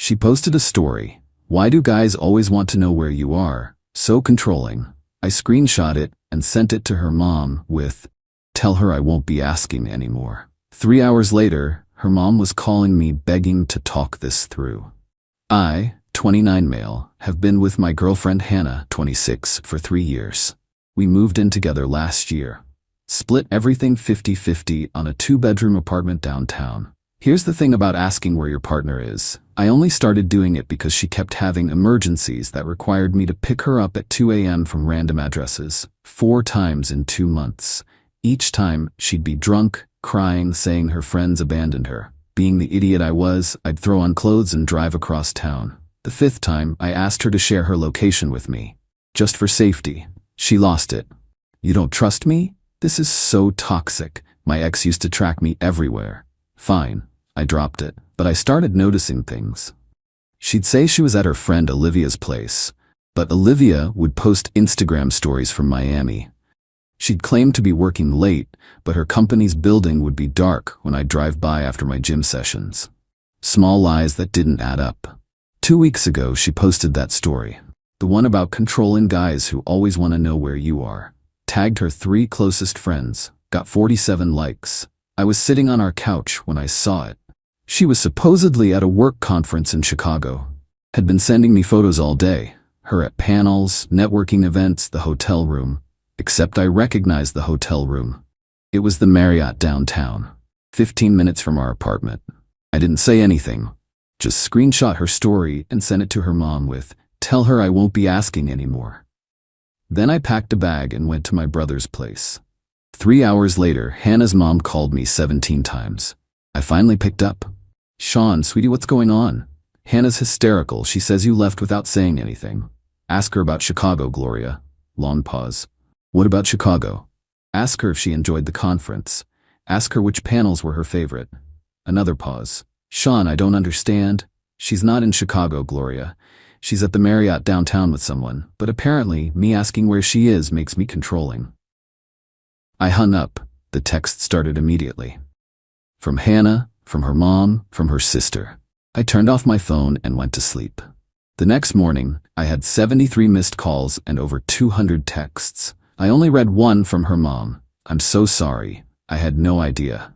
She posted a story. Why do guys always want to know where you are? So controlling. I screenshot it and sent it to her mom with, "Tell her I won't be asking anymore." 3 hours later, her mom was calling me begging to talk this through. I, 29 male, have been with my girlfriend Hannah, 26, for 3 years. We moved in together last year. Split everything 50-50 on a 2-bedroom apartment downtown. Here's the thing about asking where your partner is. I only started doing it because she kept having emergencies that required me to pick her up at 2 a.m. from random addresses, 4 times in 2 months. Each time, she'd be drunk, crying, saying her friends abandoned her. Being the idiot I was, I'd throw on clothes and drive across town. The 5th time, I asked her to share her location with me. Just for safety. She lost it. You don't trust me? This is so toxic. My ex used to track me everywhere. Fine, I dropped it, but I started noticing things. She'd say she was at her friend Olivia's place, but Olivia would post Instagram stories from Miami. She'd claim to be working late, but her company's building would be dark when I'd drive by after my gym sessions. Small lies that didn't add up. 2 weeks ago, she posted that story. The one about controlling guys who always want to know where you are. Tagged her 3 closest friends. Got 47 likes. I was sitting on our couch when I saw it. She was supposedly at a work conference in Chicago. Had been sending me photos all day. Her at panels, networking events, the hotel room. Except I recognized the hotel room. It was the Marriott downtown. 15 minutes from our apartment. I didn't say anything. Just screenshot her story and sent it to her mom with, "Tell her I won't be asking anymore." Then I packed a bag and went to my brother's place. 3 hours later, Hannah's mom called me 17 times. I finally picked up. "Sean, sweetie, what's going on?" Hannah's hysterical. She says you left without saying anything. Ask her about Chicago, Gloria. Long pause. What about Chicago? Ask her if she enjoyed the conference. Ask her which panels were her favorite. Another pause. Sean, I don't understand. She's not in Chicago, Gloria. She's at the Marriott downtown with someone, but apparently me asking where she is makes me controlling. I hung up. The text started immediately. From Hannah, from her mom, from her sister. I turned off my phone and went to sleep. The next morning, I had 73 missed calls and over 200 texts. I only read one from her mom. "I'm so sorry. I had no idea."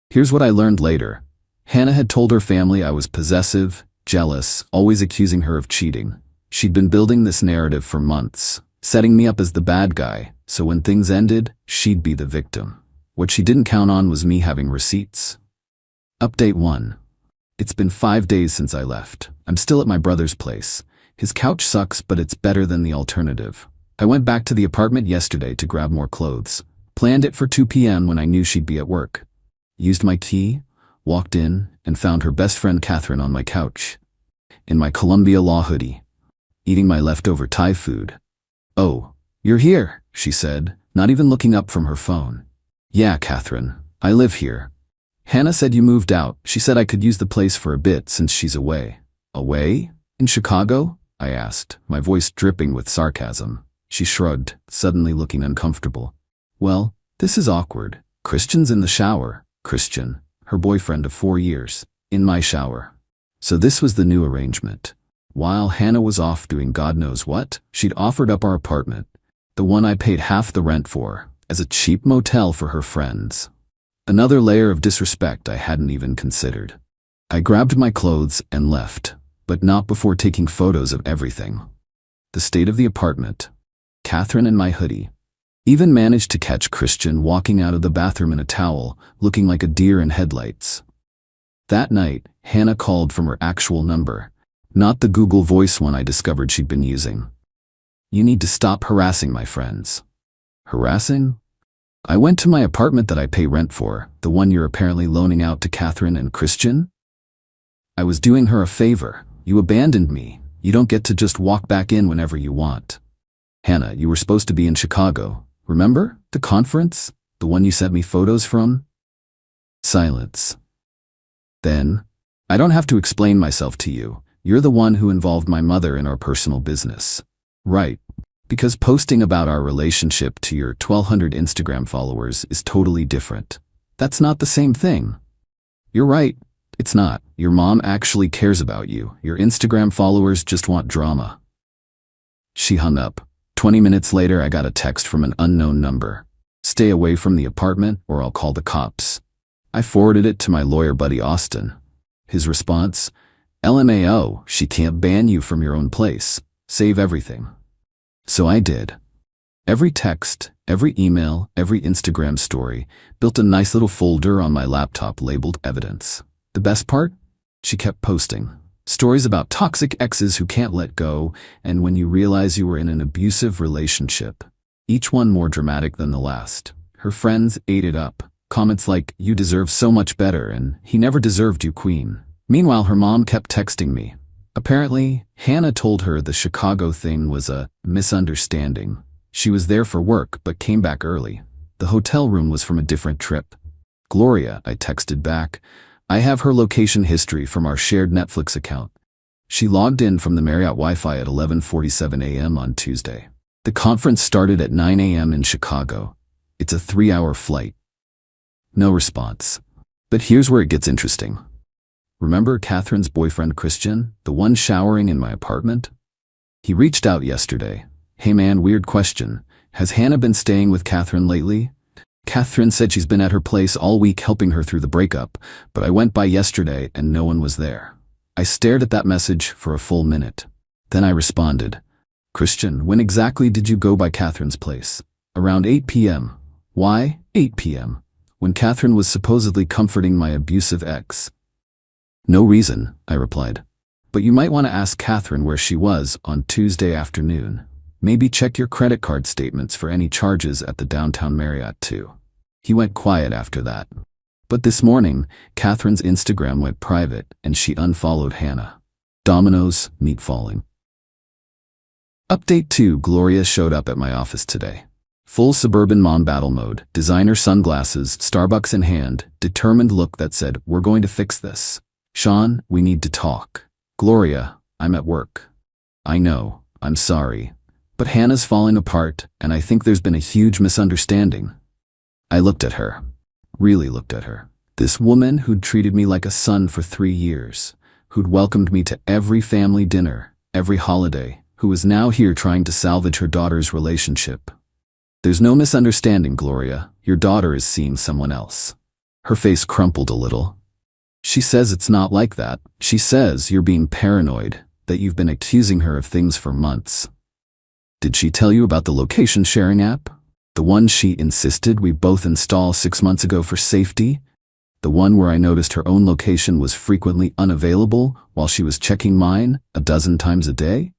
Here's what I learned later. Hannah had told her family I was possessive, jealous, always accusing her of cheating. She'd been building this narrative for months, setting me up as the bad guy, so when things ended, she'd be the victim. What she didn't count on was me having receipts. Update 1. It's been 5 days since I left. I'm still at my brother's place. His couch sucks, but it's better than the alternative. I went back to the apartment yesterday to grab more clothes. Planned it for 2 p.m. when I knew she'd be at work. Used my key, walked in, and found her best friend Catherine on my couch. In my Columbia Law hoodie. Eating my leftover Thai food. "Oh, you're here," she said, not even looking up from her phone. "Yeah, Catherine, I live here. Hannah said you moved out. She said I could use the place for a bit since she's away." "Away? In Chicago?" I asked, my voice dripping with sarcasm. She shrugged, suddenly looking uncomfortable. "Well, this is awkward. Christian's in the shower." Christian, her boyfriend of 4 years, in my shower. So this was the new arrangement. While Hannah was off doing God knows what, she'd offered up our apartment, the one I paid half the rent for, as a cheap motel for her friends. Another layer of disrespect I hadn't even considered. I grabbed my clothes and left, but not before taking photos of everything. The state of the apartment, Catherine in my hoodie. Even managed to catch Christian walking out of the bathroom in a towel, looking like a deer in headlights. That night, Hannah called from her actual number, not the Google Voice one I discovered she'd been using. "You need to stop harassing my friends." Harassing? I went to my apartment that I pay rent for, the one you're apparently loaning out to Catherine and Christian? I was doing her a favor. You abandoned me. You don't get to just walk back in whenever you want. Hannah, you were supposed to be in Chicago. Remember? The conference? The one you sent me photos from? Silence. Then, "I don't have to explain myself to you. You're the one who involved my mother in our personal business." Right. Because posting about our relationship to your 1,200 Instagram followers is totally different. That's not the same thing. You're right. It's not. Your mom actually cares about you. Your Instagram followers just want drama. She hung up. 20 minutes later, I got a text from an unknown number. Stay away from the apartment or I'll call the cops. I forwarded it to my lawyer buddy Austin. His response, LMAO, she can't ban you from your own place. Save everything. So I did. Every text, every email, every Instagram story, built a nice little folder on my laptop labeled evidence. The best part? She kept posting. Stories about toxic exes who can't let go, and when you realize you were in an abusive relationship. Each one more dramatic than the last. Her friends ate it up. Comments like, you deserve so much better, and he never deserved you, queen. Meanwhile, her mom kept texting me. Apparently, Hannah told her the Chicago thing was a misunderstanding. She was there for work, but came back early. The hotel room was from a different trip. Gloria, I texted back. I have her location history from our shared Netflix account. She logged in from the Marriott Wi-Fi at 11:47 a.m. on Tuesday. The conference started at 9 a.m. in Chicago. It's a 3-hour flight. No response. But here's where it gets interesting. Remember Catherine's boyfriend Christian, the one showering in my apartment? He reached out yesterday. Hey man, weird question. Has Hannah been staying with Catherine lately? Catherine said she's been at her place all week helping her through the breakup, but I went by yesterday and no one was there. I stared at that message for a full minute. Then I responded, Christian, when exactly did you go by Catherine's place? Around 8 p.m. Why 8 p.m.? When Catherine was supposedly comforting my abusive ex. No reason, I replied. But you might want to ask Catherine where she was on Tuesday afternoon. Maybe check your credit card statements for any charges at the downtown Marriott too. He went quiet after that. But this morning, Catherine's Instagram went private and she unfollowed Hannah. Dominoes, meat falling. Update 2. Gloria showed up at my office today. Full suburban mom battle mode, designer sunglasses, Starbucks in hand, determined look that said, we're going to fix this. Sean, we need to talk. Gloria, I'm at work. I know, I'm sorry. But Hannah's falling apart, and I think there's been a huge misunderstanding. I looked at her. Really looked at her. This woman who'd treated me like a son for 3 years, who'd welcomed me to every family dinner, every holiday, who was now here trying to salvage her daughter's relationship. There's no misunderstanding, Gloria. Your daughter is seeing someone else. Her face crumpled a little. She says it's not like that. She says you're being paranoid, that you've been accusing her of things for months. Did she tell you about the location sharing app? The one she insisted we both install 6 months ago for safety? The one where I noticed her own location was frequently unavailable while she was checking mine 12 times a day?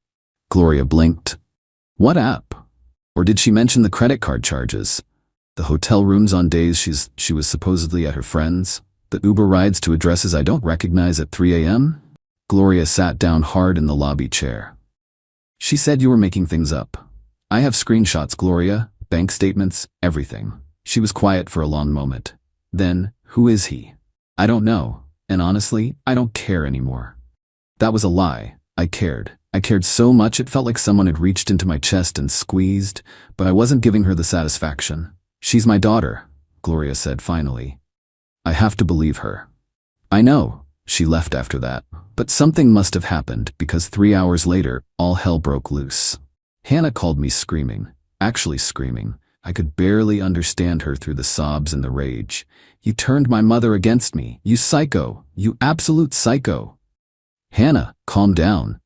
Gloria blinked. What app? Or did she mention the credit card charges? The hotel rooms on days she was supposedly at her friend's? The Uber rides to addresses I don't recognize at 3 a.m.? Gloria sat down hard in the lobby chair. She said you were making things up. I have screenshots, Gloria, bank statements, everything. She was quiet for a long moment. Then, who is he? I don't know, and honestly, I don't care anymore. That was a lie. I cared. I cared so much it felt like someone had reached into my chest and squeezed, but I wasn't giving her the satisfaction. She's my daughter, Gloria said finally. I have to believe her. I know. She left after that. But something must have happened because 3 hours later, all hell broke loose. Hannah called me screaming. Actually screaming. I could barely understand her through the sobs and the rage. You turned my mother against me. You psycho. You absolute psycho. Hannah, calm down.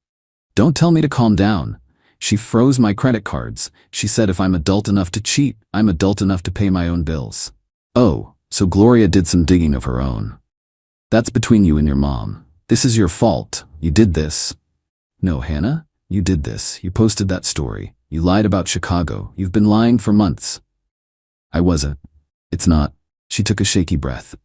Don't tell me to calm down. She froze my credit cards. She said if I'm adult enough to cheat, I'm adult enough to pay my own bills. Oh, so Gloria did some digging of her own. That's between you and your mom. This is your fault. You did this. No, Hannah, you did this. You posted that story. You lied about Chicago. You've been lying for months. I wasn't. It's not. She took a shaky breath.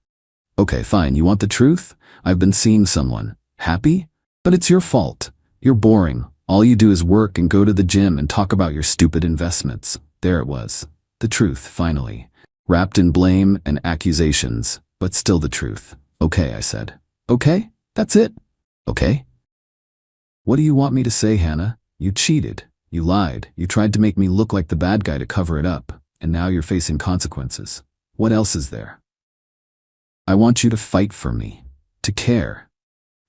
Okay, fine. You want the truth? I've been seeing someone. Happy? But it's your fault. You're boring. All you do is work and go to the gym and talk about your stupid investments. There it was. The truth, finally. Wrapped in blame and accusations, but still the truth. Okay, I said. Okay? That's it? Okay? What do you want me to say, Hannah? You cheated. You lied. You tried to make me look like the bad guy to cover it up, and now you're facing consequences. What else is there? I want you to fight for me. To care.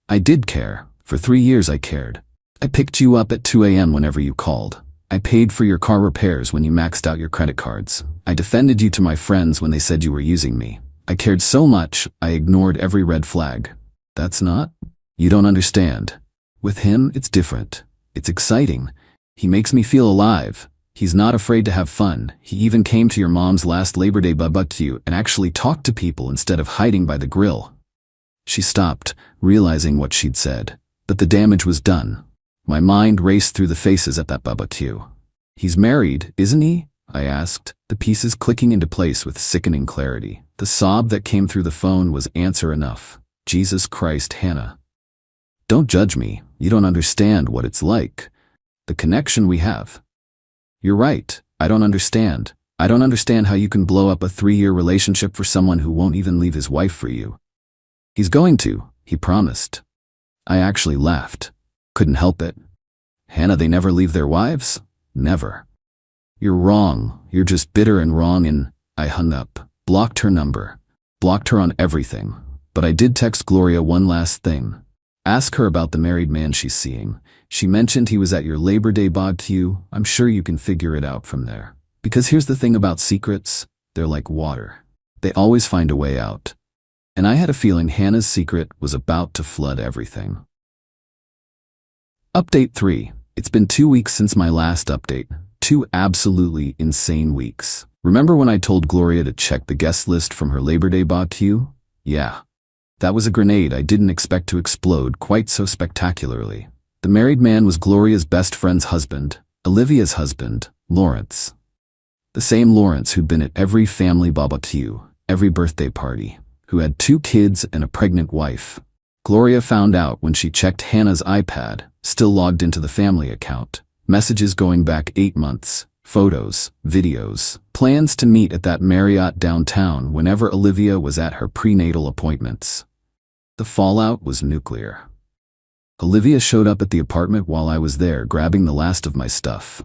I did care. For 3 years I cared. I picked you up at 2 a.m. whenever you called. I paid for your car repairs when you maxed out your credit cards. I defended you to my friends when they said you were using me. I cared so much, I ignored every red flag. That's not? You don't understand. With him, it's different. It's exciting. He makes me feel alive. He's not afraid to have fun. He even came to your mom's last Labor Day barbecue and actually talked to people instead of hiding by the grill. She stopped, realizing what she'd said. But the damage was done. My mind raced through the faces at that barbecue. He's married, isn't he? I asked, the pieces clicking into place with sickening clarity. The sob that came through the phone was answer enough. Jesus Christ, Hannah. Don't judge me. You don't understand what it's like. The connection we have. You're right. I don't understand. I don't understand how you can blow up a 3-year relationship for someone who won't even leave his wife for you. He's going to, he promised. I actually laughed. Couldn't help it. Hannah, they never leave their wives? Never. You're wrong. You're just bitter and wrong and I hung up. Blocked her number. Blocked her on everything. But I did text Gloria one last thing. Ask her about the married man she's seeing. She mentioned he was at your Labor Day barbecue. I'm sure you can figure it out from there. Because here's the thing about secrets. They're like water. They always find a way out. And I had a feeling Hannah's secret was about to flood everything. Update 3. It's been 2 weeks since my last update. 2 absolutely insane weeks. Remember when I told Gloria to check the guest list from her Labor Day barbecue? Yeah. That was a grenade I didn't expect to explode quite so spectacularly. The married man was Gloria's best friend's husband, Olivia's husband, Lawrence. The same Lawrence who'd been at every family barbecue, every birthday party, who had 2 kids and a pregnant wife. Gloria found out when she checked Hannah's iPad, still logged into the family account. Messages going back 8 months, photos, videos, plans to meet at that Marriott downtown whenever Olivia was at her prenatal appointments. The fallout was nuclear. Olivia showed up at the apartment while I was there grabbing the last of my stuff.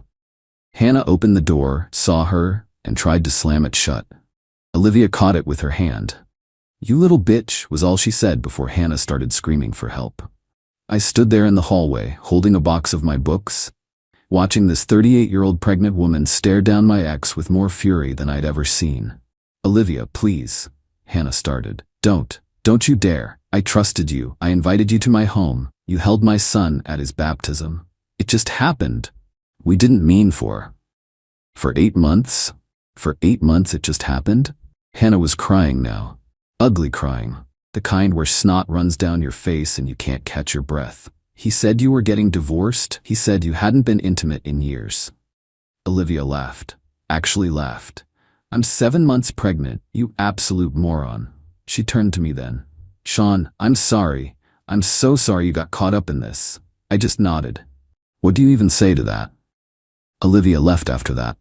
Hannah opened the door, saw her, and tried to slam it shut. Olivia caught it with her hand. "You little bitch," was all she said before Hannah started screaming for help. I stood there in the hallway, holding a box of my books, watching this 38-year-old pregnant woman stare down my ex with more fury than I'd ever seen. "Olivia, please," Hannah started. Don't you dare. I trusted you. I invited you to my home. You held my son at his baptism. It just happened. We didn't mean for 8 months? For 8 months it just happened?" Hannah was crying now. Ugly crying. The kind where snot runs down your face and you can't catch your breath. "He said you were getting divorced. He said you hadn't been intimate in years." Olivia laughed. Actually laughed. "I'm 7 months pregnant, you absolute moron." She turned to me then. "Sean, I'm sorry. I'm so sorry you got caught up in this." I just nodded. "What do you even say to that?" Olivia left after that.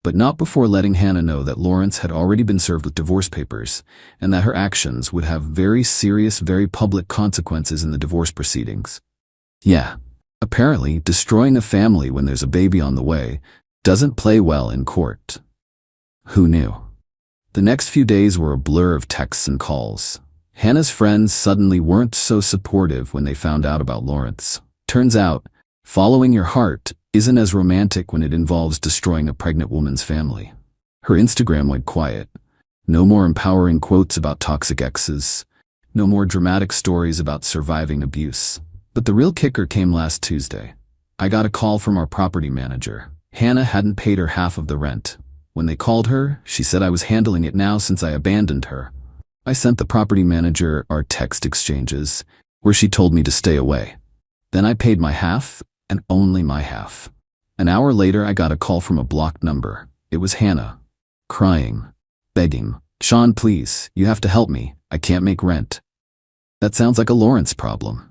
But not before letting Hannah know that Lawrence had already been served with divorce papers, and that her actions would have very serious, very public consequences in the divorce proceedings. Yeah, apparently destroying a family when there's a baby on the way doesn't play well in court. Who knew? The next few days were a blur of texts and calls. Hannah's friends suddenly weren't so supportive when they found out about Lawrence. Turns out, following your heart isn't as romantic when it involves destroying a pregnant woman's family. Her Instagram went quiet. No more empowering quotes about toxic exes. No more dramatic stories about surviving abuse. But the real kicker came last Tuesday. I got a call from our property manager. Hannah hadn't paid her half of the rent. When they called her, she said I was handling it now since I abandoned her. I sent the property manager our text exchanges, where she told me to stay away. Then I paid my half, and only my half. An hour later I got a call from a blocked number. It was Hannah. Crying. Begging. "Sean, please, you have to help me. I can't make rent." That sounds like a Lawrence problem.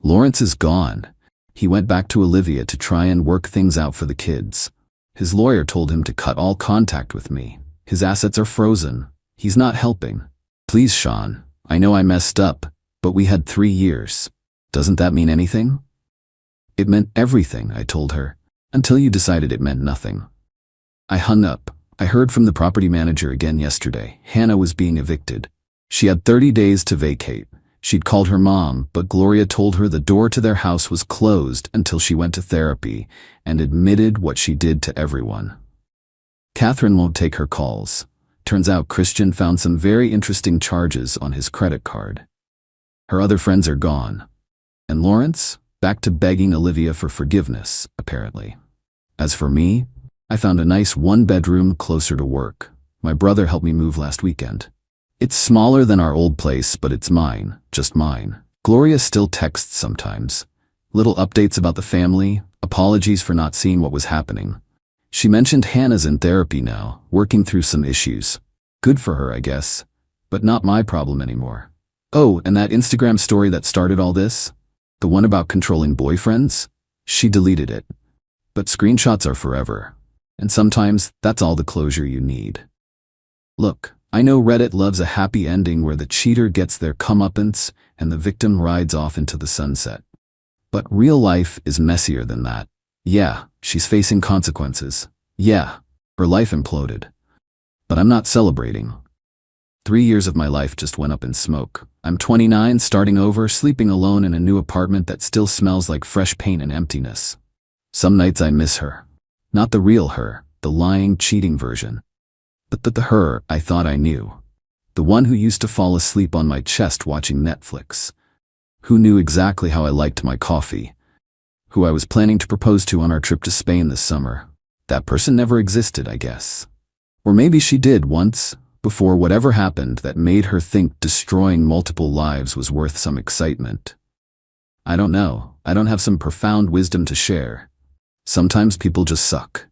Lawrence is gone. He went back to Olivia to try and work things out for the kids. His lawyer told him to cut all contact with me. His assets are frozen. He's not helping. "Please, Sean, I know I messed up, but we had 3 years. Doesn't that mean anything?" "It meant everything," I told her, "until you decided it meant nothing." I hung up. I heard from the property manager again yesterday. Hannah was being evicted. She had 30 days to vacate, She'd called her mom, but Gloria told her the door to their house was closed until she went to therapy and admitted what she did to everyone. Catherine won't take her calls. Turns out Christian found some very interesting charges on his credit card. Her other friends are gone. And Lawrence? Back to begging Olivia for forgiveness, apparently. As for me, I found a nice one-bedroom closer to work. My brother helped me move last weekend. It's smaller than our old place, but it's mine, just mine. Gloria still texts sometimes. Little updates about the family, apologies for not seeing what was happening. She mentioned Hannah's in therapy now, working through some issues. Good for her, I guess. But not my problem anymore. Oh, and that Instagram story that started all this? The one about controlling boyfriends? She deleted it. But screenshots are forever. And sometimes that's all the closure you need. Look, I know Reddit loves a happy ending where the cheater gets their comeuppance and the victim rides off into the sunset. But real life is messier than that. Yeah, she's facing consequences. Yeah, her life imploded. But I'm not celebrating. 3 years of my life just went up in smoke. I'm 29, starting over, sleeping alone in a new apartment that still smells like fresh paint and emptiness. Some nights I miss her. Not the real her, the lying, cheating version. But the her I thought I knew. The one who used to fall asleep on my chest watching Netflix. Who knew exactly how I liked my coffee. Who I was planning to propose to on our trip to Spain this summer. That person never existed, I guess. Or maybe she did once, before whatever happened that made her think destroying multiple lives was worth some excitement. I don't know. I don't have some profound wisdom to share. Sometimes people just suck.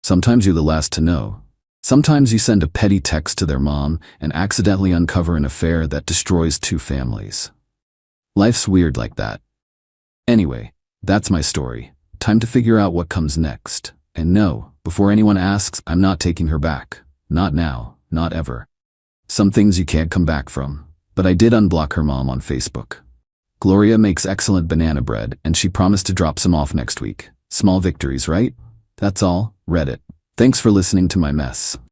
Sometimes you're the last to know. Sometimes you send a petty text to their mom and accidentally uncover an affair that destroys 2 families. Life's weird like that. Anyway, that's my story. Time to figure out what comes next. And no, before anyone asks, I'm not taking her back. Not now, not ever. Some things you can't come back from. But I did unblock her mom on Facebook. Gloria makes excellent banana bread, and she promised to drop some off next week. Small victories, right? That's all. Reddit. Thanks for listening to my mess.